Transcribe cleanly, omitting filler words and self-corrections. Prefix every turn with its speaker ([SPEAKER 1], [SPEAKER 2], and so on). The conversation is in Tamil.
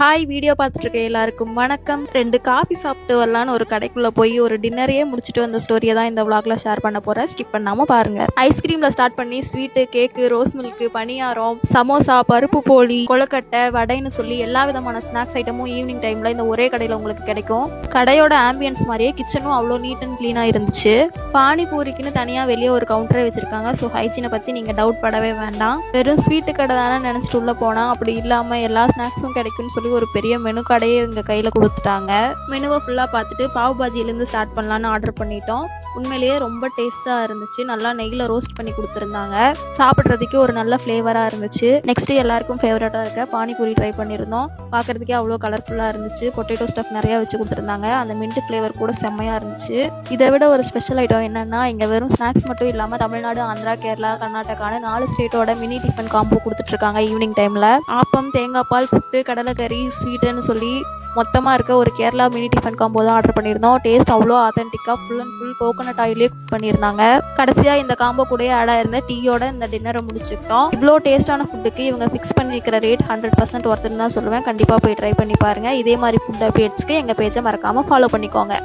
[SPEAKER 1] ஹாய், வீடியோ பார்த்துட்டு இருக்க எல்லாருக்கும் வணக்கம். 2 காஃபி சாப்பிட்டு வரலான்னு ஒரு கடைக்குள்ள போய் ஒரு டின்னரையே முடிச்சுட்டு வந்த ஸ்டோரியை தான் இந்த vlogல ஷேர் பண்ண போறேன். ஸ்கிப் பண்ணாம பாருங்க. ஐஸ்கிரீம்ல ஸ்டார்ட் பண்ணி ஸ்வீட்டு, கேக்கு, ரோஸ் மில்க், பணியாரம், சமோசா, பருப்பு போலி, கொழுக்கட்டை, வடைன்னு சொல்லி எல்லா விதமான ஸ்நாக்ஸ் ஐட்டமும் ஈவினிங் டைம்ல இந்த ஒரே கடையில உங்களுக்கு கிடைக்கும். கடையோட ஆம்பியன்ஸ் மாதிரியே கிச்சனும் அவ்வளோ நீட் அண்ட் கிளீனா இருந்துச்சு. பானிபூரிக்குன்னு தனியா வெளியே ஒரு கவுண்டரே வச்சிருக்காங்க. ஸோ ஹைஜீனை பத்தி நீங்க டவுட் படவே வேண்டாம். வெறும் ஸ்வீட்டு கடை தானே நினைச்சிட்டு உள்ள போனா அப்படி இல்லாம எல்லா ஸ்நாக்ஸும் கிடைக்கும்னு சொல்லி ஒரு பெரிய மெனு கடையே எங்க கையில கொடுத்துட்டாங்க. மெனுவை ஃபுல்லா பார்த்துட்டு பாவ் பாஜியிலேருந்து ஸ்டார்ட் பண்ணலான்னு ஆர்டர் பண்ணிட்டோம். உண்மையிலேயே ரொம்ப டேஸ்ட்டாக இருந்துச்சு. நல்லா நெய்யில் ரோஸ்ட் பண்ணி கொடுத்துருந்தாங்க. சாப்பிட்றதுக்கு ஒரு நல்ல ஃப்ளேவராக இருந்துச்சு. நெக்ஸ்ட் எல்லாருக்கும் ஃபேவரட்டாக இருக்க பானிபூரி ட்ரை பண்ணியிருந்தோம். பார்க்குறதுக்கே அவ்வளோ கலர்ஃபுல்லாக இருந்துச்சு. பொட்டேட்டோ ஸ்டஃப் நிறையா வச்சு கொடுத்துருந்தாங்க. அந்த மின்ட் ஃப்ளேவர் கூட செம்மையாக இருந்துச்சு. இதை விட ஒரு ஸ்பெஷல் ஐட்டம் என்னென்னா, இங்கே வெறும் ஸ்நாக்ஸ் மட்டும் இல்லாமல் தமிழ்நாடு, ஆந்திரா, கேரளா, கர்நாடகான்னு 4 ஸ்டேட்டோட மினி டிஃபன் காம்போ கொடுத்துட்ருக்காங்க ஈவினிங் டைமில். ஆப்பம், தேங்காய் பால், புட்டு, கடலைக்கறி, ஸ்வீட்டுன்னு சொல்லி மொத்தமாக இருக்க ஒரு கேரளா மினி டிஃபன் காம்போ தான் ஆர்டர் பண்ணியிருந்தோம். டேஸ்ட் அவ்வளோ ஆத்தென்டிக்காக ஃபுல் அண்ட் ஃபுல் கோகோனட் ஆயிலே குக் பண்ணியிருந்தாங்க. கடைசியாக இந்த காம்போ கூட ஆட் ஆயிருந்த டீயோட இந்த டின்னரை முடிச்சுக்கிட்டோம். இவ்வளோ டேஸ்டான ஃபுட்டுக்கு இவங்க ஃபிக்ஸ் பண்ணியிருக்கிற ரேட் 100% ஒர்த்துன்னு தான் சொல்லுவேன். கண்டிப்பாக போய் ட்ரை பண்ணி பாருங்கள். இதே மாதிரி ஃபுட் அப்டேட்ஸ்க்கு எங்கள் பேஜை மறக்காமல் ஃபாலோ பண்ணிக்கோங்க.